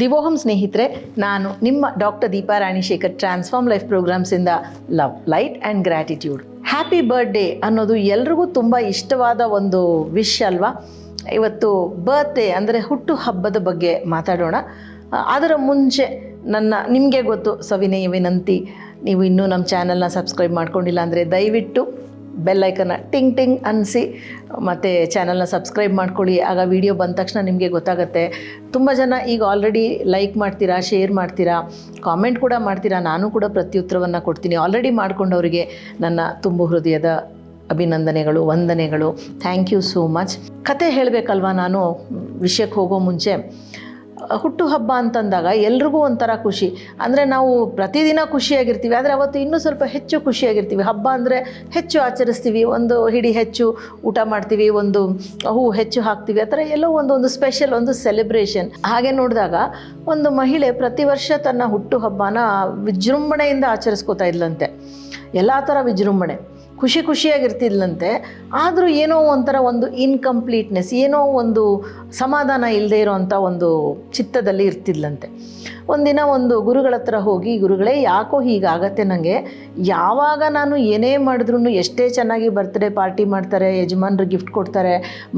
ದಿವೋಹಂ ಸ್ನೇಹಿತರೆ, ನಾನು ನಿಮ್ಮ doctor Deepa Ranishekhar transform life ಪ್ರೋಗ್ರಾಮ್ಸಿಂದ love, light and gratitude. Happy birthday ಅನ್ನೋದು ಎಲ್ರಿಗೂ ತುಂಬ ಇಷ್ಟವಾದ ಒಂದು ವಿಶ್ ಅಲ್ವಾ. ಇವತ್ತು ಬರ್ತ್ಡೇ ಅಂದರೆ ಹುಟ್ಟು ಹಬ್ಬದ ಬಗ್ಗೆ ಮಾತಾಡೋಣ. ಅದರ ಮುಂಚೆ ನಿಮಗೆ ಗೊತ್ತು, ಸವಿನಯ ವಿನಂತಿ, ನೀವು ಇನ್ನೂ ನಮ್ಮ ಚಾನಲ್ನ ಸಬ್ಸ್ಕ್ರೈಬ್ ಮಾಡ್ಕೊಂಡಿಲ್ಲ ಅಂದರೆ ದಯವಿಟ್ಟು ಬೆಲ್ಲೈಕನ್ನ ಟಿಂಗ್ ಟಿಂಗ್ ಅನಿಸಿ ಮತ್ತು ಚಾನಲ್ನ ಸಬ್ಸ್ಕ್ರೈಬ್ ಮಾಡ್ಕೊಳ್ಳಿ. ಆಗ ವಿಡಿಯೋ ಬಂದ ತಕ್ಷಣ ನಿಮಗೆ ಗೊತ್ತಾಗುತ್ತೆ. ತುಂಬ ಜನ ಈಗ ಆಲ್ರೆಡಿ ಲೈಕ್ ಮಾಡ್ತೀರಾ, ಶೇರ್ ಮಾಡ್ತೀರಾ, ಕಾಮೆಂಟ್ ಕೂಡ ಮಾಡ್ತೀರಾ. ನಾನು ಕೂಡ ಪ್ರತ್ಯುತ್ತರವನ್ನು ಕೊಡ್ತೀನಿ. ಆಲ್ರೆಡಿ ಮಾಡ್ಕೊಂಡವರಿಗೆ ನನ್ನ ತುಂಬು ಹೃದಯದ ಅಭಿನಂದನೆಗಳು, ವಂದನೆಗಳು. Thank you so much. ಕತೆ ಹೇಳಬೇಕಲ್ವ ನಾನು ವಿಷಯಕ್ಕೆ ಹೋಗೋ ಮುಂಚೆ. ಹುಟ್ಟುಹಬ್ಬ ಅಂತಂದಾಗ ಎಲ್ರಿಗೂ ಒಂಥರ ಖುಷಿ. ಅಂದರೆ ನಾವು ಪ್ರತಿದಿನ ಖುಷಿಯಾಗಿರ್ತೀವಿ, ಆದರೆ ಅವತ್ತು ಇನ್ನೂ ಸ್ವಲ್ಪ ಹೆಚ್ಚು ಖುಷಿಯಾಗಿರ್ತೀವಿ. ಹಬ್ಬ ಅಂದರೆ ಹೆಚ್ಚು ಆಚರಿಸ್ತೀವಿ, ಒಂದು ಹಿಡಿ ಹೆಚ್ಚು ಊಟ ಮಾಡ್ತೀವಿ, ಒಂದು ಹೂ ಹೆಚ್ಚು ಹಾಕ್ತೀವಿ. ಆ ಥರ ಎಲ್ಲೋ ಒಂದು ಸ್ಪೆಷಲ್, ಒಂದು ಸೆಲೆಬ್ರೇಷನ್. ಹಾಗೆ ನೋಡಿದಾಗ ಒಂದು ಮಹಿಳೆ ಪ್ರತಿ ವರ್ಷ ತನ್ನ ಹುಟ್ಟುಹಬ್ಬನ ವಿಜೃಂಭಣೆಯಿಂದ ಆಚರಿಸ್ಕೋತಾ ಇದ್ಲಂತೆ. ಎಲ್ಲ ಥರ ವಿಜೃಂಭಣೆ, ಖುಷಿಯಾಗಿರ್ತಿದ್ಲಂತೆ. ಆದರೂ ಏನೋ ಒಂಥರ ಒಂದು ಇನ್ಕಂಪ್ಲೀಟ್ನೆಸ್, ಏನೋ ಒಂದು ಸಮಾಧಾನ ಇಲ್ಲದೆ ಇರೋವಂಥ ಒಂದು ಚಿತ್ತದಲ್ಲಿ ಇರ್ತಿದ್ಲಂತೆ. ಒಂದಿನ ಒಂದು ಗುರುಗಳ ಹತ್ರ ಹೋಗಿ, ಗುರುಗಳೇ ಯಾಕೋ ಹೀಗಾಗತ್ತೆ ನನಗೆ, ಯಾವಾಗ ನಾನು ಏನೇ ಮಾಡಿದ್ರೂ, ಎಷ್ಟೇ ಚೆನ್ನಾಗಿ ಬರ್ತ್ಡೇ ಪಾರ್ಟಿ ಮಾಡ್ತಾರೆ, ಯಜಮಾನ್ರು ಗಿಫ್ಟ್ ಕೊಡ್ತಾರೆ,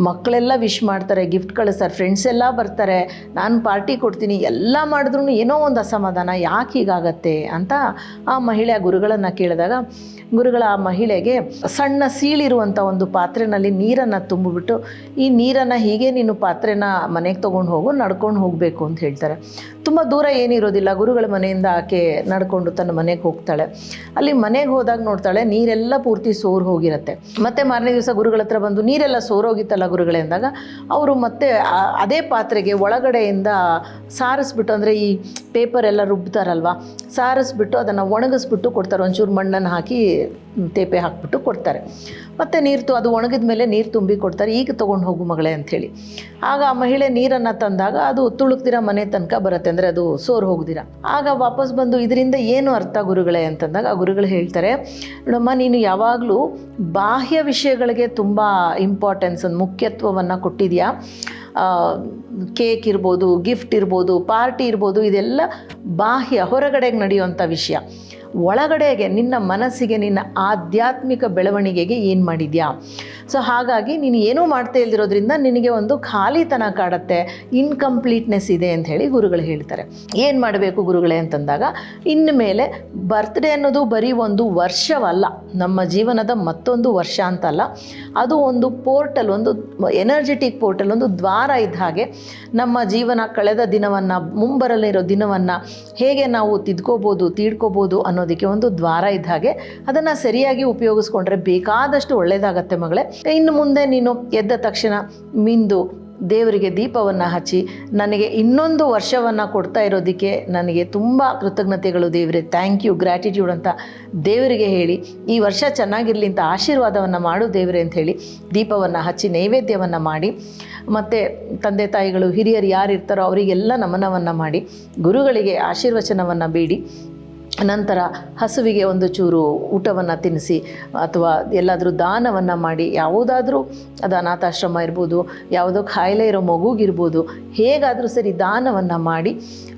ಮಕ್ಕಳೆಲ್ಲ ವಿಶ್ ಮಾಡ್ತಾರೆ, ಗಿಫ್ಟ್ ಕಳಿಸ್ತಾರೆ, ಫ್ರೆಂಡ್ಸ್ ಎಲ್ಲ ಬರ್ತಾರೆ, ನಾನು ಪಾರ್ಟಿ ಕೊಡ್ತೀನಿ, ಎಲ್ಲ ಮಾಡಿದ್ರೂ ಏನೋ ಒಂದು ಅಸಮಾಧಾನ, ಯಾಕೆ ಹೀಗಾಗತ್ತೆ ಅಂತ ಆ ಮಹಿಳೆ ಆ ಗುರುಗಳನ್ನು ಕೇಳಿದಾಗ, ಗುರುಗಳ ಆ ಮಹಿಳೆಗೆ ಸಣ್ಣ ಸೀಳಿರುವಂಥ ಒಂದು ಪಾತ್ರೆಯಲ್ಲಿ ನೀರನ್ನು ತುಂಬಿಬಿಟ್ಟು, ಈ ನೀರನ್ನು ಹೀಗೆ ನೀನು ಪಾತ್ರೆನ ಮನೆಗೆ ತೊಗೊಂಡು ಹೋಗು, ನಡ್ಕೊಂಡು ಹೋಗಬೇಕು ಅಂತ ಹೇಳ್ತಾರೆ. ತುಂಬ ದೂರ ಏನಿರೋದಿಲ್ಲ. ಗುರುಗಳ ಮನೆಯಿಂದ ಆಕೆ ನಡ್ಕೊಂಡು ತನ್ನ ಮನೆಗೆ ಹೋಗ್ತಾಳೆ. ಅಲ್ಲಿ ಮನೆಗೆ ಹೋದಾಗ ನೋಡ್ತಾಳೆ ನೀರೆಲ್ಲ ಪೂರ್ತಿ ಸೋರು ಹೋಗಿರುತ್ತೆ. ಮತ್ತು ಮಾರನೇ ದಿವಸ ಗುರುಗಳ ಹತ್ರ ಬಂದು, ನೀರೆಲ್ಲ ಸೋರೋಗಿತ್ತಲ್ಲ ಗುರುಗಳೇ ಅಂದಾಗ, ಅವರು ಮತ್ತೆ ಅದೇ ಪಾತ್ರೆಗೆ ಒಳಗಡೆಯಿಂದ ಸಾರಿಸ್ಬಿಟ್ಟು, ಅಂದರೆ ಈ ಪೇಪರ್ ಎಲ್ಲ ರುಬ್ತಾರಲ್ವ, ಸಾರಿಸ್ಬಿಟ್ಟು ಅದನ್ನು ಒಣಗಿಸ್ಬಿಟ್ಟು ಕೊಡ್ತಾರೆ. ಒಂಚೂರು ಮಣ್ಣನ್ನು ಹಾಕಿ ತೇಪೆ ಹಾಕ್ಬಿಟ್ಟು ಕೊಡ್ತಾರೆ. ಮತ್ತು ಅದು ಒಣಗಿದ ಮೇಲೆ ನೀರು ತುಂಬಿ ಕೊಡ್ತಾರೆ. ಈಗ ತೊಗೊಂಡು ಹೋಗು ಮಗಳೇ ಅಂಥೇಳಿ. ಆಗ ಆ ಮಹಿಳೆ ನೀರನ್ನು ತಂದಾಗ ಅದು ತುಳುಕ್ದಿರ ಮನೆ ತನಕ ಬರುತ್ತೆ, ಅಂದರೆ ಅದು ಸೋರು ಹೋಗ್ದಿರ. ಆಗ ವಾಪಸ್ ಬಂದು, ಇದರಿಂದ ಏನು ಅರ್ಥ ಗುರುಗಳೇ ಅಂತಂದಾಗ ಆ ಗುರುಗಳು ಹೇಳ್ತಾರೆ, ನೋಡಮ್ಮ, ನೀನು ಯಾವಾಗಲೂ ಬಾಹ್ಯ ವಿಷಯಗಳಿಗೆ ತುಂಬ ಇಂಪಾರ್ಟೆನ್ಸ್, ಮುಖ್ಯತ್ವವನ್ನು ಕೊಟ್ಟಿದೆಯಾ. ಕೇಕ್ ಇರ್ಬೋದು, ಗಿಫ್ಟ್ ಇರ್ಬೋದು, ಪಾರ್ಟಿ ಇರ್ಬೋದು, ಇದೆಲ್ಲ ಬಾಹ್ಯ, ಹೊರಗಡೆಗೆ ನಡೆಯುವಂಥ ವಿಷಯ. ಒಳಗಡೆಗೆ ನಿನ್ನ ಮನಸ್ಸಿಗೆ, ನಿನ್ನ ಆಧ್ಯಾತ್ಮಿಕ ಬೆಳವಣಿಗೆಗೆ ಏನು ಮಾಡಿದ್ಯಾ. ಸೊ ಹಾಗಾಗಿ ನೀನು ಏನೂ ಮಾಡ್ತಾ ಇಲ್ದಿರೋದ್ರಿಂದ ನಿನಗೆ ಒಂದು ಖಾಲಿತನ ಕಾಡುತ್ತೆ, ಇನ್ಕಂಪ್ಲೀಟ್ನೆಸ್ ಇದೆ ಅಂತ ಹೇಳಿ ಗುರುಗಳು ಹೇಳ್ತಾರೆ. ಏನು ಮಾಡಬೇಕು ಗುರುಗಳೇ ಅಂತಂದಾಗ, ಇನ್ನು ಮೇಲೆ ಬರ್ತ್ಡೇ ಅನ್ನೋದು ಬರೀ ಒಂದು ವರ್ಷವಲ್ಲ, ನಮ್ಮ ಜೀವನದ ಮತ್ತೊಂದು ವರ್ಷ ಅಂತಲ್ಲ, ಅದು ಒಂದು ಪೋರ್ಟಲ್, ಒಂದು ಎನರ್ಜೆಟಿಕ್ ಪೋರ್ಟಲ್, ಒಂದು ದ್ವಾರ ಇದ್ದ ಹಾಗೆ. ನಮ್ಮ ಜೀವನ ಕಳೆದ ದಿನವನ್ನು, ಮುಂಬರಲಿರೋ ದಿನವನ್ನು ಹೇಗೆ ನಾವು ತೀಡ್ಕೋಬೋದು ಅನ್ನೋದಕ್ಕೆ ಒಂದು ದ್ವಾರ ಇದ್ದ ಹಾಗೆ. ಅದನ್ನು ಸರಿಯಾಗಿ ಉಪಯೋಗಿಸ್ಕೊಂಡ್ರೆ ಬೇಕಾದಷ್ಟು ಒಳ್ಳೆಯದಾಗತ್ತೆ ಮಗಳೇ. ಇನ್ನು ಮುಂದೆ ನೀನು ಎದ್ದ ತಕ್ಷಣ ಮಿಂದು ದೇವರಿಗೆ ದೀಪವನ್ನು ಹಚ್ಚಿ, ನನಗೆ ಇನ್ನೊಂದು ವರ್ಷವನ್ನು ಕೊಡ್ತಾ ಇರೋದಕ್ಕೆ ನನಗೆ ತುಂಬ ಕೃತಜ್ಞತೆಗಳು ದೇವರೇ, ಥ್ಯಾಂಕ್ ಯು, ಗ್ರ್ಯಾಟಿಟ್ಯೂಡ್ ಅಂತ ದೇವರಿಗೆ ಹೇಳಿ, ಈ ವರ್ಷ ಚೆನ್ನಾಗಿರಲಿ ಅಂತ ಆಶೀರ್ವಾದವನ್ನು ಮಾಡು ದೇವರೇ ಅಂತ ಹೇಳಿ ದೀಪವನ್ನು ಹಚ್ಚಿ ನೈವೇದ್ಯವನ್ನು ಮಾಡಿ, ಮತ್ತು ತಂದೆ ತಾಯಿಗಳು, ಹಿರಿಯರು ಯಾರಿರ್ತಾರೋ ಅವರಿಗೆಲ್ಲ ನಮನವನ್ನು ಮಾಡಿ, ಗುರುಗಳಿಗೆ ಆಶೀರ್ವಚನವನ್ನು ಬೇಡಿ, ನಂತರ ಹಸುವಿಗೆ ಒಂದು ಚೂರು ಊಟವನ್ನು ತಿನ್ನಿಸಿ, ಅಥವಾ ಎಲ್ಲಾದರೂ ದಾನವನ್ನು ಮಾಡಿ, ಯಾವುದಾದ್ರೂ ಅದು ಅನಾಥಾಶ್ರಮ ಇರ್ಬೋದು, ಯಾವುದೋ ಕಾಯಿಲೆ ಇರೋ ಮಗುಗಿರ್ಬೋದು, ಹೇಗಾದರೂ ಸರಿ ದಾನವನ್ನು ಮಾಡಿ,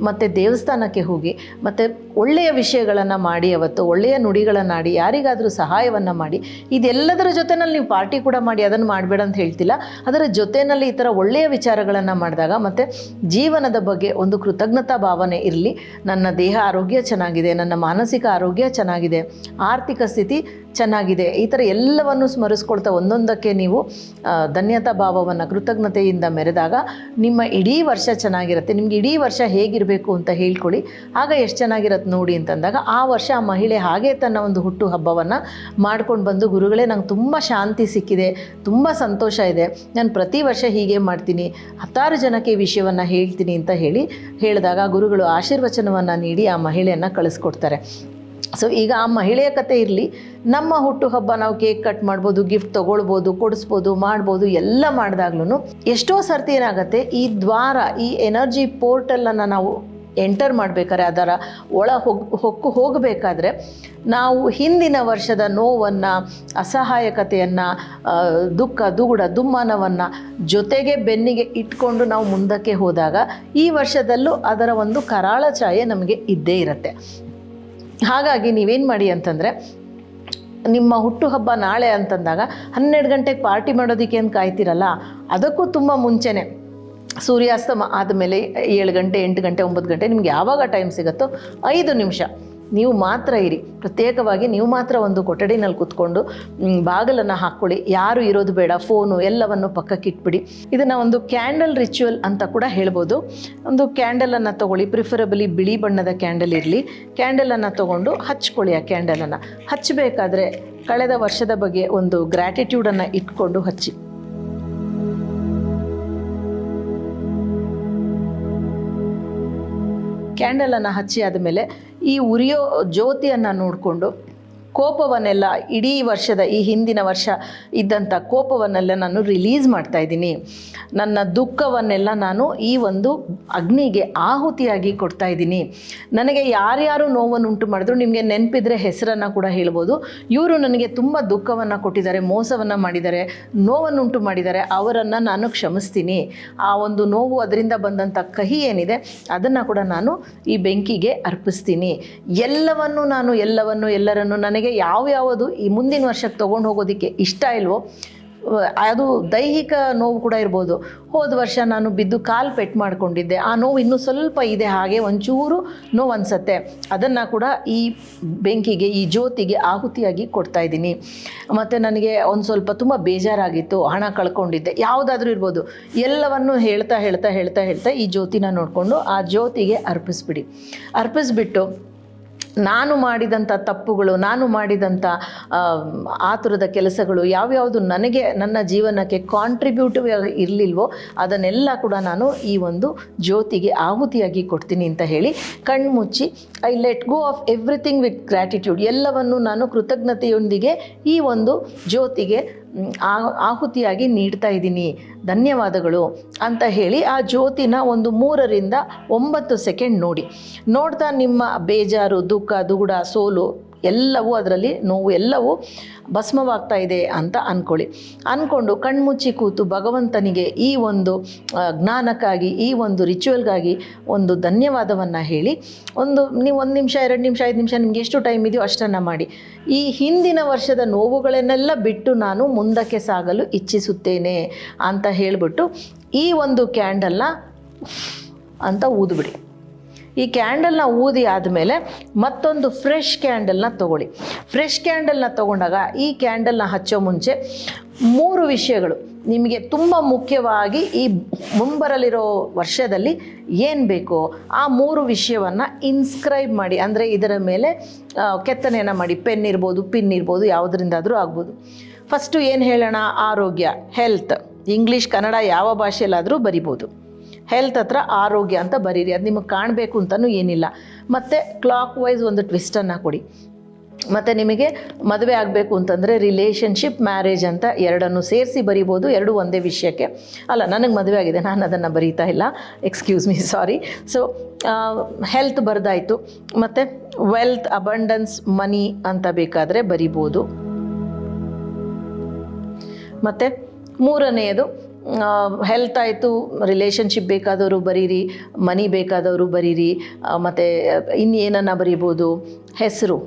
ಮತ್ತು ದೇವಸ್ಥಾನಕ್ಕೆ ಹೋಗಿ, ಮತ್ತು ಒಳ್ಳೆಯ ವಿಷಯಗಳನ್ನು ಮಾಡಿ, ಅವತ್ತು ಒಳ್ಳೆಯ ನುಡಿಗಳನ್ನಾಡಿ, ಯಾರಿಗಾದರೂ ಸಹಾಯವನ್ನು ಮಾಡಿ. ಇದೆಲ್ಲದರ ಜೊತೆಯಲ್ಲಿ ನೀವು ಪಾರ್ಟಿ ಕೂಡ ಮಾಡಿ, ಅದನ್ನು ಮಾಡಬೇಡ ಅಂತ ಹೇಳ್ತಿಲ್ಲ. ಅದರ ಜೊತೆಯಲ್ಲಿ ಈ ಥರ ಒಳ್ಳೆಯ ವಿಚಾರಗಳನ್ನು ಮಾಡಿದಾಗ, ಮತ್ತು ಜೀವನದ ಬಗ್ಗೆ ಒಂದು ಕೃತಜ್ಞತಾ ಭಾವನೆ ಇರಲಿ. ನನ್ನ ದೇಹ ಆರೋಗ್ಯ ಚೆನ್ನಾಗಿದೆ, ನನ್ನ ಮಾನಸಿಕ ಆರೋಗ್ಯ ಚೆನ್ನಾಗಿದೆ, ಆರ್ಥಿಕ ಸ್ಥಿತಿ ಚೆನ್ನಾಗಿದೆ, ಈ ಥರ ಎಲ್ಲವನ್ನು ಸ್ಮರಿಸ್ಕೊಳ್ತಾ ಒಂದೊಂದಕ್ಕೆ ನೀವು ಧನ್ಯತಾ ಭಾವವನ್ನು, ಕೃತಜ್ಞತೆಯಿಂದ ಮೆರೆದಾಗ ನಿಮ್ಮ ಇಡೀ ವರ್ಷ ಚೆನ್ನಾಗಿರುತ್ತೆ. ನಿಮ್ಗೆ ಇಡೀ ವರ್ಷ ಹೇಗಿರಬೇಕು ಅಂತ ಹೇಳ್ಕೊಳ್ಳಿ, ಆಗ ಎಷ್ಟು ಚೆನ್ನಾಗಿರುತ್ತೆ ನೋಡಿ ಅಂತಂದಾಗ, ಆ ವರ್ಷ ಆ ಮಹಿಳೆ ಹಾಗೆ ತನ್ನ ಒಂದು ಹುಟ್ಟು ಹಬ್ಬವನ್ನು ಮಾಡ್ಕೊಂಡು ಬಂದು, ಗುರುಗಳೇ ನಂಗೆ ತುಂಬ ಶಾಂತಿ ಸಿಕ್ಕಿದೆ, ತುಂಬ ಸಂತೋಷ ಇದೆ, ನಾನು ಪ್ರತಿ ವರ್ಷ ಹೀಗೆ ಮಾಡ್ತೀನಿ, 10 ಜನಕ್ಕೆ ಈ ವಿಷಯವನ್ನು ಹೇಳ್ತೀನಿ ಅಂತ ಹೇಳಿದಾಗ ಗುರುಗಳು ಆಶೀರ್ವಚನವನ್ನು ನೀಡಿ ಆ ಮಹಿಳೆಯನ್ನು ಕಳಿಸ್ಕೊಡ್ತಾರೆ. ಸೊ ಈಗ ಆ ಮಹಿಳೆಯ ಕತೆ ಇರಲಿ, ನಮ್ಮ ಹುಟ್ಟುಹಬ್ಬ ನಾವು ಕೇಕ್ ಕಟ್ ಮಾಡ್ಬೋದು, ಗಿಫ್ಟ್ ತೊಗೊಳ್ಬೋದು, ಕೊಡಿಸ್ಬೋದು, ಮಾಡ್ಬೋದು, ಎಲ್ಲ ಮಾಡಿದಾಗ್ಲೂ ಎಷ್ಟೋ ಸರ್ತಿ ಏನಾಗುತ್ತೆ, ಈ ದ್ವಾರ, ಈ ಎನರ್ಜಿ ಪೋರ್ಟಲನ್ನು ನಾವು ಎಂಟರ್ ಮಾಡಬೇಕಾದ್ರೆ, ಅದರ ಹೊಕ್ಕು ಹೋಗಬೇಕಾದ್ರೆ ನಾವು ಹಿಂದಿನ ವರ್ಷದ ನೋವನ್ನು, ಅಸಹಾಯಕತೆಯನ್ನು, ದುಃಖ ದುಗುಡ ದುಮ್ಮಾನವನ್ನು ಜೊತೆಗೆ ಬೆನ್ನಿಗೆ ಇಟ್ಕೊಂಡು ನಾವು ಮುಂದಕ್ಕೆ ಹೋದಾಗ ಈ ವರ್ಷದಲ್ಲೂ ಅದರ ಒಂದು ಕರಾಳ ಛಾಯೆ ನಮಗೆ ಇದ್ದೇ ಇರುತ್ತೆ. ಹಾಗಾಗಿ ನೀವೇನು ಮಾಡಿ ಅಂತಂದರೆ, ನಿಮ್ಮ ಹುಟ್ಟುಹಬ್ಬ ನಾಳೆ ಅಂತಂದಾಗ 12 ಗಂಟೆಗೆ ಪಾರ್ಟಿ ಮಾಡೋದಕ್ಕೆ ಅಂತ ಕಾಯ್ತಿರಲ್ಲ, ಅದಕ್ಕೂ ತುಂಬ ಮುಂಚೆನೇ ಸೂರ್ಯಾಸ್ತಮ ಆದಮೇಲೆ 7 ಗಂಟೆ 8 ಗಂಟೆ 9 ಗಂಟೆ ನಿಮ್ಗೆ ಯಾವಾಗ ಟೈಮ್ ಸಿಗುತ್ತೋ 5 ನಿಮಿಷ ನೀವು ಮಾತ್ರ ಇರಿ. ಪ್ರತ್ಯೇಕವಾಗಿ ನೀವು ಮಾತ್ರ ಒಂದು ಕೊಠಡಿನಲ್ಲಿ ಕೂತ್ಕೊಂಡು ಬಾಗಿಲನ್ನು ಹಾಕ್ಕೊಳ್ಳಿ. ಯಾರು ಇರೋದು ಬೇಡ, ಫೋನು ಎಲ್ಲವನ್ನು ಪಕ್ಕಕ್ಕೆ ಇಟ್ಬಿಡಿ. ಇದನ್ನು ಒಂದು ಕ್ಯಾಂಡಲ್ ರಿಚುವಲ್ ಅಂತ ಕೂಡ ಹೇಳ್ಬೋದು. ಒಂದು ಕ್ಯಾಂಡಲನ್ನು ತೊಗೊಳ್ಳಿ, ಪ್ರಿಫರಬಲಿ ಬಿಳಿ ಬಣ್ಣದ ಕ್ಯಾಂಡಲ್ ಇರಲಿ. ಕ್ಯಾಂಡಲನ್ನು ತೊಗೊಂಡು ಹಚ್ಕೊಳ್ಳಿ. ಆ ಕ್ಯಾಂಡಲನ್ನು ಹಚ್ಚಬೇಕಾದ್ರೆ ಕಳೆದ ವರ್ಷದ ಬಗ್ಗೆ ಒಂದು ಗ್ರ್ಯಾಟಿಟ್ಯೂಡನ್ನು ಇಟ್ಕೊಂಡು ಹಚ್ಚಿ. ಕ್ಯಾಂಡಲನ್ನು ಹಚ್ಚಿ ಆದಮೇಲೆ ಈ ಉರಿಯೋ ಜ್ಯೋತಿಯನ್ನು ನೋಡಿಕೊಂಡು ಕೋಪವನ್ನೆಲ್ಲ, ಇಡೀ ವರ್ಷದ ಈ ಹಿಂದಿನ ವರ್ಷ ಇದ್ದಂಥ ಕೋಪವನ್ನೆಲ್ಲ ನಾನು ರಿಲೀಸ್ ಮಾಡ್ತಾಯಿದ್ದೀನಿ. ನನ್ನ ದುಃಖವನ್ನೆಲ್ಲ ನಾನು ಈ ಒಂದು ಅಗ್ನಿಗೆ ಆಹುತಿಯಾಗಿ ಕೊಡ್ತಾಯಿದ್ದೀನಿ. ನನಗೆ ಯಾರ್ಯಾರು ನೋವನ್ನು ಉಂಟು ಮಾಡಿದ್ರು, ನಿಮಗೆ ನೆನಪಿದ್ರೆ ಹೆಸರನ್ನು ಕೂಡ ಹೇಳ್ಬೋದು. ಇವರು ನನಗೆ ತುಂಬ ದುಃಖವನ್ನು ಕೊಟ್ಟಿದ್ದಾರೆ, ಮೋಸವನ್ನು ಮಾಡಿದ್ದಾರೆ, ನೋವನ್ನುಂಟು ಮಾಡಿದ್ದಾರೆ, ಅವರನ್ನು ನಾನು ಕ್ಷಮಿಸ್ತೀನಿ. ಆ ಒಂದು ನೋವು, ಅದರಿಂದ ಬಂದಂಥ ಕಹಿ ಏನಿದೆ ಅದನ್ನು ಕೂಡ ನಾನು ಈ ಬೆಂಕಿಗೆ ಅರ್ಪಿಸ್ತೀನಿ. ಎಲ್ಲರನ್ನು ನನಗೆ ಯಾವ್ಯಾವುದು ಈ ಮುಂದಿನ ವರ್ಷಕ್ಕೆ ತೊಗೊಂಡು ಹೋಗೋದಕ್ಕೆ ಇಷ್ಟ ಇಲ್ವೋ, ಅದು ದೈಹಿಕ ನೋವು ಕೂಡ ಇರ್ಬೋದು. ಹೋದ ವರ್ಷ ನಾನು ಬಿದ್ದು ಕಾಲು ಪೆಟ್ಟು ಮಾಡ್ಕೊಂಡಿದ್ದೆ, ಆ ನೋವು ಇನ್ನೂ ಸ್ವಲ್ಪ ಇದೆ, ಹಾಗೆ ಒಂಚೂರು ನೋವು ಅನಿಸುತ್ತೆ, ಅದನ್ನು ಕೂಡ ಈ ಬೆಂಕಿಗೆ, ಈ ಜ್ಯೋತಿಗೆ ಆಹುತಿಯಾಗಿ ಕೊಡ್ತಾಯಿದ್ದೀನಿ. ಮತ್ತು ನನಗೆ ಒಂದು ಸ್ವಲ್ಪ ತುಂಬ ಬೇಜಾರಾಗಿತ್ತು, ಹಣ ಕಳ್ಕೊಂಡಿದ್ದೆ, ಯಾವುದಾದ್ರೂ ಇರ್ಬೋದು, ಎಲ್ಲವನ್ನು ಹೇಳ್ತಾ ಈ ಜ್ಯೋತಿನ ನೋಡಿಕೊಂಡು ಆ ಜ್ಯೋತಿಗೆ ಅರ್ಪಿಸ್ಬಿಟ್ಟು ನಾನು ಮಾಡಿದಂಥ ತಪ್ಪುಗಳು, ನಾನು ಮಾಡಿದಂಥ ಆತುರದ ಕೆಲಸಗಳು ಯಾವ್ಯಾವುದು ನನಗೆ ನನ್ನ ಜೀವನಕ್ಕೆ ಕಾಂಟ್ರಿಬ್ಯೂಟಿವ್ ಇರಲಿಲ್ವೋ ಅದನ್ನೆಲ್ಲ ಕೂಡ ನಾನು ಈ ಒಂದು ಜ್ಯೋತಿಗೆ ಆಹುತಿಯಾಗಿ ಕೊಡ್ತೀನಿ ಅಂತ ಹೇಳಿ ಕಣ್ಮುಚ್ಚಿ I let go of everything with gratitude, ಎಲ್ಲವನ್ನು ನಾನು ಕೃತಜ್ಞತೆಯೊಂದಿಗೆ ಈ ಒಂದು ಜ್ಯೋತಿಗೆ ಆಹುತಿಯಾಗಿ ನೀಡ್ತಾ ಇದ್ದೀನಿ, ಧನ್ಯವಾದಗಳು ಅಂತ ಹೇಳಿ ಆ ಜ್ಯೋತಿನ ಒಂದು 3 ರಿಂದ 9 ಸೆಕೆಂಡ್ ನೋಡ್ತಾ ನಿಮ್ಮ ಬೇಜಾರು, ದುಃಖ ದುಗುಡ, ಸೋಲು ಎಲ್ಲವೂ, ಅದರಲ್ಲಿ ನೋವು ಎಲ್ಲವೂ ಭಸ್ಮವಾಗ್ತಾ ಇದೆ ಅಂತ ಅಂದ್ಕೊಂಡು ಕಣ್ಮುಚ್ಚಿ ಕೂತು ಭಗವಂತನಿಗೆ ಈ ಒಂದು ಜ್ಞಾನಕ್ಕಾಗಿ, ಈ ಒಂದು ರಿಚುವಲ್ಗಾಗಿ ಒಂದು ಧನ್ಯವಾದವನ್ನು ಹೇಳಿ, ನೀವು 1 ನಿಮಿಷ 2 ನಿಮಿಷ 5 ನಿಮಿಷ ನಿಮ್ಗೆ ಎಷ್ಟು ಟೈಮ್ ಇದೆಯೋ ಅಷ್ಟನ್ನು ಮಾಡಿ. ಈ ಹಿಂದಿನ ವರ್ಷದ ನೋವುಗಳನ್ನೆಲ್ಲ ಬಿಟ್ಟು ನಾನು ಮುಂದಕ್ಕೆ ಸಾಗಲು ಇಚ್ಛಿಸುತ್ತೇನೆ ಅಂತ ಹೇಳಿಬಿಟ್ಟು ಈ ಒಂದು ಕ್ಯಾಂಡಲ್ನ ಅಂತ ಊದ್ಬಿಡಿ. ಈ ಕ್ಯಾಂಡಲ್ನ ಊದಿ ಆದಮೇಲೆ ಮತ್ತೊಂದು ಫ್ರೆಶ್ ಕ್ಯಾಂಡಲ್ನ ತೊಗೊಳ್ಳಿ. ಫ್ರೆಶ್ ಕ್ಯಾಂಡಲ್ನ ತೊಗೊಂಡಾಗ ಈ ಕ್ಯಾಂಡಲ್ನ ಹಚ್ಚೋ ಮುಂಚೆ 3 ವಿಷಯಗಳು ನಿಮಗೆ ತುಂಬ ಮುಖ್ಯವಾಗಿ ಈ ಮುಂಬರಲಿರೋ ವರ್ಷದಲ್ಲಿ ಏನು ಬೇಕೋ ಆ 3 ವಿಷಯವನ್ನು ಇನ್ಸ್ಕ್ರೈಬ್ ಮಾಡಿ. ಅಂದರೆ ಇದರ ಮೇಲೆ ಕೆತ್ತನೆಯನ್ನು ಮಾಡಿ, ಪೆನ್ ಇರ್ಬೋದು, ಪಿನ್ ಇರ್ಬೋದು, ಯಾವುದರಿಂದಾದರೂ ಆಗ್ಬೋದು. ಫಸ್ಟು ಏನು ಹೇಳೋಣ, ಆರೋಗ್ಯ, ಹೆಲ್ತ್, ಇಂಗ್ಲೀಷ್ ಕನ್ನಡ ಯಾವ ಭಾಷೆಯಲ್ಲಾದರೂ ಬರಿಬೋದು. ಹೆಲ್ತ್ ಹತ್ರ ಆರೋಗ್ಯ ಅಂತ ಬರೀರಿ, ಅದು ನಿಮಗೆ ಕಾಣಬೇಕು ಅಂತಲೂ ಏನಿಲ್ಲ. ಮತ್ತು ಕ್ಲಾಕ್ ವೈಸ್ ಒಂದು ಟ್ವಿಸ್ಟನ್ನು ಕೊಡಿ. ಮತ್ತು ನಿಮಗೆ ಮದುವೆ ಆಗಬೇಕು ಅಂತಂದರೆ ರಿಲೇಷನ್ಶಿಪ್, ಮ್ಯಾರೇಜ್ ಅಂತ 2 ಸೇರಿಸಿ ಬರಿಬೋದು. 2 ಒಂದೇ ವಿಷಯಕ್ಕೆ ಅಲ್ಲ, ನನಗೆ ಮದುವೆ ಆಗಿದೆ, ನಾನು ಅದನ್ನು ಬರೀತಾ ಇಲ್ಲ, excuse me, sorry. So health ಬರೆದಾಯಿತು. ಮತ್ತು ವೆಲ್ತ್, ಅಬಂಡೆನ್ಸ್, ಮನಿ ಅಂತ ಬೇಕಾದರೆ ಬರಿಬೋದು. ಮತ್ತು 3ನೇದು ಹೆಲ್ತ್ ಆಯಿತು, ರಿಲೇಷನ್ಶಿಪ್ ಬೇಕಾದವರು ಬರೀರಿ, ಮನಿ ಬೇಕಾದವರು ಬರೀರಿ, ಮತ್ತು ಇನ್ನೇನನ್ನು ಬರಿಬೋದು, ಹೆಸರು,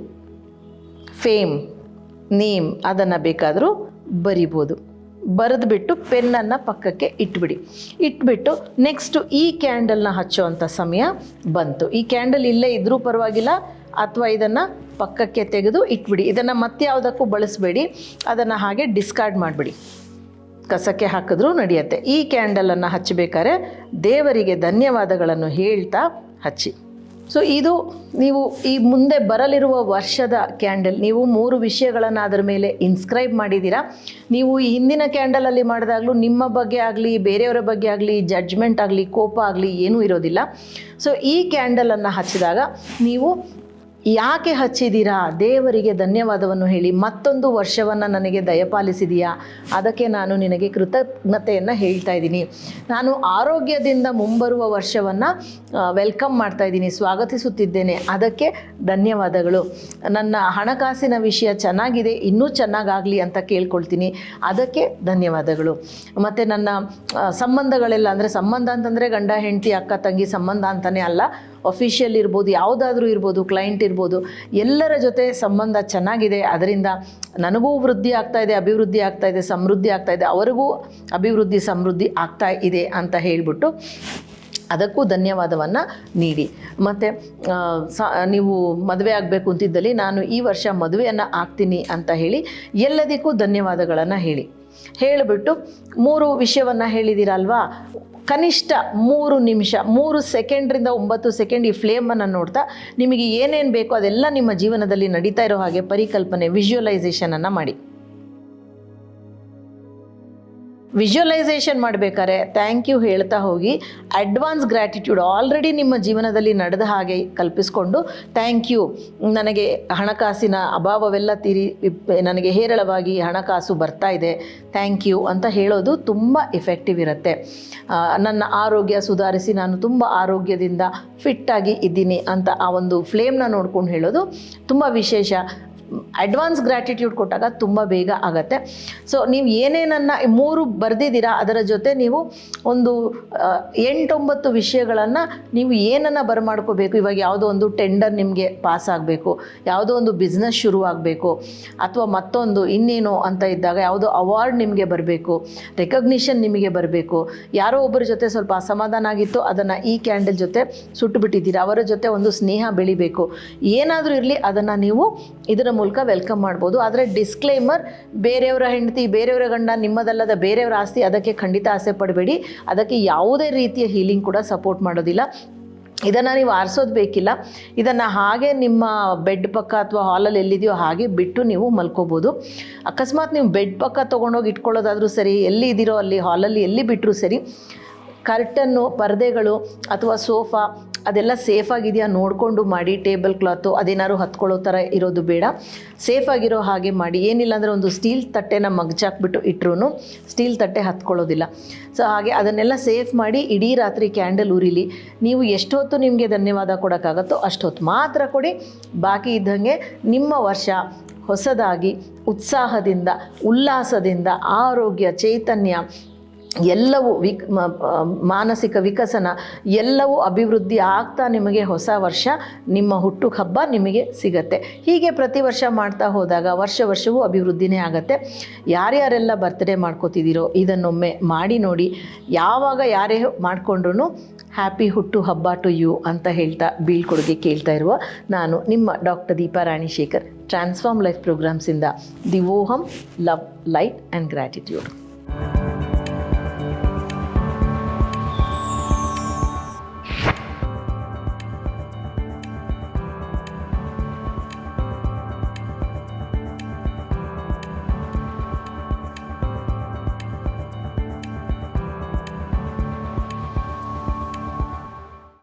ಫೇಮ್, ನೇಮ್ ಅದನ್ನು ಬೇಕಾದರೂ ಬರಿಬೋದು. ಬರೆದುಬಿಟ್ಟು ಪೆನ್ನನ್ನು ಪಕ್ಕಕ್ಕೆ ಇಟ್ಬಿಟ್ಟು ನೆಕ್ಸ್ಟು ಈ ಕ್ಯಾಂಡಲ್ನ ಹಚ್ಚೋವಂಥ ಸಮಯ ಬಂತು. ಈ ಕ್ಯಾಂಡಲ್ ಇಲ್ಲೇ ಇದ್ದರೂ ಪರವಾಗಿಲ್ಲ, ಅಥವಾ ಇದನ್ನು ಪಕ್ಕಕ್ಕೆ ತೆಗೆದು ಇಟ್ಬಿಡಿ. ಇದನ್ನು ಮತ್ತೆ ಯಾವುದಕ್ಕೂ ಬಳಸಬೇಡಿ, ಅದನ್ನು ಹಾಗೆ ಡಿಸ್ಕಾರ್ಡ್ ಮಾಡಿಬಿಡಿ, ಕಸಕ್ಕೆ ಹಾಕಿದ್ರೂ ನಡೆಯುತ್ತೆ. ಈ ಕ್ಯಾಂಡಲನ್ನು ಹಚ್ಚಬೇಕಾದ್ರೆ ದೇವರಿಗೆ ಧನ್ಯವಾದಗಳನ್ನು ಹೇಳ್ತಾ ಹಚ್ಚಿ. ಸೊ ಇದು ನೀವು ಈ ಮುಂದೆ ಬರಲಿರುವ ವರ್ಷದ ಕ್ಯಾಂಡಲ್. ನೀವು 3 ವಿಷಯಗಳನ್ನು ಅದರ ಮೇಲೆ ಇನ್ಸ್ಕ್ರೈಬ್ ಮಾಡಿದ್ದೀರಾ. ನೀವು ಈ ಹಿಂದಿನ ಕ್ಯಾಂಡಲಲ್ಲಿ ಮಾಡಿದಾಗಲೂ ನಿಮ್ಮ ಬಗ್ಗೆ ಆಗಲಿ, ಬೇರೆಯವರ ಬಗ್ಗೆ ಆಗಲಿ, ಜಡ್ಜ್ಮೆಂಟ್ ಆಗಲಿ, ಕೋಪ ಆಗಲಿ ಏನೂ ಇರೋದಿಲ್ಲ. ಸೊ ಈ ಕ್ಯಾಂಡಲನ್ನು ಹಚ್ಚಿದಾಗ ನೀವು ಯಾಕೆ ಹಚ್ಚಿದ್ದೀರಾ? ದೇವರಿಗೆ ಧನ್ಯವಾದವನ್ನು ಹೇಳಿ. ಮತ್ತೊಂದು ವರ್ಷವನ್ನು ನನಗೆ ದಯಪಾಲಿಸಿದೆಯಾ, ಅದಕ್ಕೆ ನಾನು ನಿನಗೆ ಕೃತಜ್ಞತೆಯನ್ನು ಹೇಳ್ತಾ ಇದ್ದೀನಿ. ನಾನು ಆರೋಗ್ಯದಿಂದ ಮುಂಬರುವ ವರ್ಷವನ್ನು ವೆಲ್ಕಮ್ ಮಾಡ್ತಾ ಇದ್ದೀನಿ, ಸ್ವಾಗತಿಸುತ್ತಿದ್ದೇನೆ, ಅದಕ್ಕೆ ಧನ್ಯವಾದಗಳು. ನನ್ನ ಹಣಕಾಸಿನ ವಿಷಯ ಚೆನ್ನಾಗಿದೆ, ಇನ್ನೂ ಚೆನ್ನಾಗಾಗಲಿ ಅಂತ ಕೇಳ್ಕೊಳ್ತೀನಿ, ಅದಕ್ಕೆ ಧನ್ಯವಾದಗಳು. ಮತ್ತು ನನ್ನ ಸಂಬಂಧಗಳೆಲ್ಲ, ಅಂದರೆ ಸಂಬಂಧ ಅಂತಂದರೆ ಗಂಡ ಹೆಂಡತಿ ಅಕ್ಕ ತಂಗಿ ಸಂಬಂಧ ಅಂತಲೇ ಅಲ್ಲ, ಅಫಿಷಿಯಲ್ ಇರ್ಬೋದು, ಯಾವುದಾದ್ರೂ ಇರ್ಬೋದು, ಕ್ಲೈಂಟ್ ಇರ್ಬೋದು, ಎಲ್ಲರ ಜೊತೆ ಸಂಬಂಧ ಚೆನ್ನಾಗಿದೆ. ಅದರಿಂದ ನನಗೂ ವೃದ್ಧಿ ಆಗ್ತಾ ಇದೆ, ಅಭಿವೃದ್ಧಿ ಆಗ್ತಾ ಇದೆ, ಸಮೃದ್ಧಿ ಆಗ್ತಾ ಇದೆ, ಅವರಿಗೂ ಅಭಿವೃದ್ಧಿ ಸಮೃದ್ಧಿ ಆಗ್ತಾ ಇದೆ ಅಂತ ಹೇಳಿಬಿಟ್ಟು ಅದಕ್ಕೂ ಧನ್ಯವಾದವನ್ನು ನೀಡಿ. ಮತ್ತು ನೀವು ಮದುವೆ ಆಗಬೇಕು ಅಂತಿದ್ದಲ್ಲಿ ನಾನು ಈ ವರ್ಷ ಮದುವೆಯನ್ನು ಆಗ್ತೀನಿ ಅಂತ ಹೇಳಿ ಎಲ್ಲದಕ್ಕೂ ಧನ್ಯವಾದಗಳನ್ನು ಹೇಳಿಬಿಟ್ಟು 3 ವಿಷಯವನ್ನು ಹೇಳಿದ್ದೀರಲ್ವಾ, ಕನಿಷ್ಠ 3 ನಿಮಿಷ 3 ಸೆಕೆಂಡ್ರಿಂದ 9 ಸೆಕೆಂಡ್ ಈ ಫ್ಲೇಮನ್ನು ನೋಡ್ತಾ ನಿಮಗೆ ಏನೇನು ಬೇಕೋ ಅದೆಲ್ಲ ನಿಮ್ಮ ಜೀವನದಲ್ಲಿ ನಡೀತಾ ಇರೋ ಹಾಗೆ ಪರಿಕಲ್ಪನೆ, ವಿಜುವಲೈಸೇಷನನ್ನು ಮಾಡಿ. ವಿಜುವಲೈಸೇಷನ್ ಮಾಡಬೇಕಾದ್ರೆ ಥ್ಯಾಂಕ್ ಯು ಹೇಳ್ತಾ ಹೋಗಿ ಅಡ್ವಾನ್ಸ್ ಗ್ರ್ಯಾಟಿಟ್ಯೂಡ್ ಆಲ್ರೆಡಿ ನಿಮ್ಮ ಜೀವನದಲ್ಲಿ ನಡೆದ ಹಾಗೆ ಕಲ್ಪಿಸ್ಕೊಂಡು, ಥ್ಯಾಂಕ್ ಯು, ನನಗೆ ಹಣಕಾಸಿನ ಅಭಾವವೆಲ್ಲ ನನಗೆ ಹೇರಳವಾಗಿ ಹಣಕಾಸು ಬರ್ತಾ ಇದೆ, ಥ್ಯಾಂಕ್ ಯು ಅಂತ ಹೇಳೋದು ತುಂಬ ಎಫೆಕ್ಟಿವ್ ಇರುತ್ತೆ. ನನ್ನ ಆರೋಗ್ಯ ಸುಧಾರಿಸಿ ನಾನು ತುಂಬ ಆರೋಗ್ಯದಿಂದ ಫಿಟ್ಟಾಗಿ ಇದ್ದೀನಿ ಅಂತ ಆ ಒಂದು ಫ್ಲೇಮ್ನ ನೋಡ್ಕೊಂಡು ಹೇಳೋದು ತುಂಬ ವಿಶೇಷ. ಅಡ್ವಾನ್ಸ್ ಗ್ರ್ಯಾಟಿಟ್ಯೂಡ್ ಕೊಟ್ಟಾಗ ತುಂಬ ಬೇಗ ಆಗುತ್ತೆ. ಸೊ ನೀವು ಏನೇನನ್ನು 3 ಬರೆದಿದ್ದೀರಾ ಅದರ ಜೊತೆ ನೀವು ಒಂದು 8-9 ವಿಷಯಗಳನ್ನು ನೀವು ಏನನ್ನು ಬರಮಾಡ್ಕೋಬೇಕು. ಇವಾಗ ಯಾವುದೋ ಒಂದು ಟೆಂಡರ್ ನಿಮಗೆ ಪಾಸ್ ಆಗಬೇಕು, ಯಾವುದೋ ಒಂದು ಬಿಸ್ನೆಸ್ ಶುರು ಆಗಬೇಕು, ಅಥವಾ ಮತ್ತೊಂದು ಇನ್ನೇನು ಅಂತ ಇದ್ದಾಗ ಯಾವುದೋ ಅವಾರ್ಡ್ ನಿಮಗೆ ಬರಬೇಕು, ರೆಕಗ್ನಿಷನ್ ನಿಮಗೆ ಬರಬೇಕು, ಯಾರೋ ಒಬ್ಬರ ಜೊತೆ ಸ್ವಲ್ಪ ಅಸಮಾಧಾನ ಆಗಿತ್ತು, ಅದನ್ನು ಈ ಕ್ಯಾಂಡಲ್ ಜೊತೆ ಸುಟ್ಟುಬಿಟ್ಟಿದ್ದೀರಾ, ಅವರ ಜೊತೆ ಒಂದು ಸ್ನೇಹ ಬೆಳಿಬೇಕು, ಏನಾದರೂ ಇರಲಿ ಅದನ್ನು ನೀವು ಇದರ ಮೂಲಕ ವೆಲ್ಕಮ್ ಮಾಡ್ಬೋದು. ಆದರೆ ಡಿಸ್ಕ್ಲೇಮರ್, ಬೇರೆಯವರ ಹೆಂಡತಿ, ಬೇರೆಯವರ ಗಂಡ, ನಿಮ್ಮದಲ್ಲದ ಬೇರೆಯವರ ಆಸ್ತಿ, ಅದಕ್ಕೆ ಖಂಡಿತ ಆಸೆ ಪಡಬೇಡಿ. ಅದಕ್ಕೆ ಯಾವುದೇ ರೀತಿಯ ಹೀಲಿಂಗ್ ಕೂಡ ಸಪೋರ್ಟ್ ಮಾಡೋದಿಲ್ಲ. ಇದನ್ನು ನೀವು ಆರಿಸೋದು ಬೇಕಿಲ್ಲ. ಇದನ್ನು ಹಾಗೆ ನಿಮ್ಮ ಬೆಡ್ ಪಕ್ಕ ಅಥವಾ ಹಾಲಲ್ಲಿ ಎಲ್ಲಿದೆಯೋ ಹಾಗೆ ಬಿಟ್ಟು ನೀವು ಮಲ್ಕೋಬೋದು. ಅಕಸ್ಮಾತ್ ನೀವು ಬೆಡ್ ಪಕ್ಕ ತೊಗೊಂಡೋಗಿ ಇಟ್ಕೊಳ್ಳೋದಾದರೂ ಸರಿ, ಎಲ್ಲಿ ಇದ್ದೀರೋ ಅಲ್ಲಿ ಹಾಲಲ್ಲಿ ಎಲ್ಲಿ ಬಿಟ್ಟರೂ ಸರಿ, ಕರ್ಟನ್ನು, ಪರದೆಗಳು ಅಥವಾ ಸೋಫಾ ಅದೆಲ್ಲ ಸೇಫಾಗಿದೆಯಾ ನೋಡಿಕೊಂಡು ಮಾಡಿ. ಟೇಬಲ್ ಕ್ಲಾತು ಅದೇನಾದ್ರು ಹತ್ಕೊಳ್ಳೋ ಥರ ಇರೋದು ಬೇಡ, ಸೇಫಾಗಿರೋ ಹಾಗೆ ಮಾಡಿ. ಏನಿಲ್ಲ ಅಂದರೆ ಒಂದು ಸ್ಟೀಲ್ ತಟ್ಟೆನ ಮಗ್ಚಾಕ್ಬಿಟ್ಟು ಇಟ್ಟರು ಸ್ಟೀಲ್ ತಟ್ಟೆ ಹತ್ಕೊಳ್ಳೋದಿಲ್ಲ. ಸೊ ಹಾಗೆ ಅದನ್ನೆಲ್ಲ ಸೇಫ್ ಮಾಡಿ ಇಡೀ ರಾತ್ರಿ ಕ್ಯಾಂಡಲ್ ಉರಿಲಿ. ನೀವು ಎಷ್ಟೊತ್ತು ನಿಮಗೆ ಧನ್ಯವಾದ ಕೊಡೋಕ್ಕಾಗತ್ತೋ ಅಷ್ಟೊತ್ತು ಮಾತ್ರ ಕೊಡಿ. ಬಾಕಿ ಇದ್ದಂಗೆ ನಿಮ್ಮ ವರ್ಷ ಹೊಸದಾಗಿ ಉತ್ಸಾಹದಿಂದ, ಉಲ್ಲಾಸದಿಂದ, ಆರೋಗ್ಯ, ಚೈತನ್ಯ ಎಲ್ಲವೂ ಮಾನಸಿಕ ವಿಕಸನ ಎಲ್ಲವೂ ಅಭಿವೃದ್ಧಿ ಆಗ್ತಾ ನಿಮಗೆ ಹೊಸ ವರ್ಷ, ನಿಮ್ಮ ಹುಟ್ಟುಹಬ್ಬ ನಿಮಗೆ ಸಿಗತ್ತೆ. ಹೀಗೆ ಪ್ರತಿ ವರ್ಷ ಮಾಡ್ತಾ ಹೋದಾಗ ವರ್ಷವೂ ಅಭಿವೃದ್ಧಿನೇ ಆಗುತ್ತೆ. ಯಾರ್ಯಾರೆಲ್ಲ ಬರ್ತ್ಡೇ ಮಾಡ್ಕೋತಿದ್ದೀರೋ ಇದನ್ನೊಮ್ಮೆ ಮಾಡಿ ನೋಡಿ. ಯಾವಾಗ ಯಾರೇ ಮಾಡಿಕೊಂಡ್ರೂ ಹ್ಯಾಪಿ ಹುಟ್ಟುಹಬ್ಬ ಟು ಯು ಅಂತ ಹೇಳ್ತಾ ಬೀಳ್ಕೊಡುಗೆ ಕೇಳ್ತಾ ಇರುವ ನಾನು ನಿಮ್ಮ doctor Deepa Ranishekhar, transform life ಪ್ರೋಗ್ರಾಮ್ಸಿಂದ ದಿ ಓಹಂ ಲವ್ ಲೈಟ್ ಆ್ಯಂಡ್ ಗ್ರ್ಯಾಟಿಟ್ಯೂಡ್.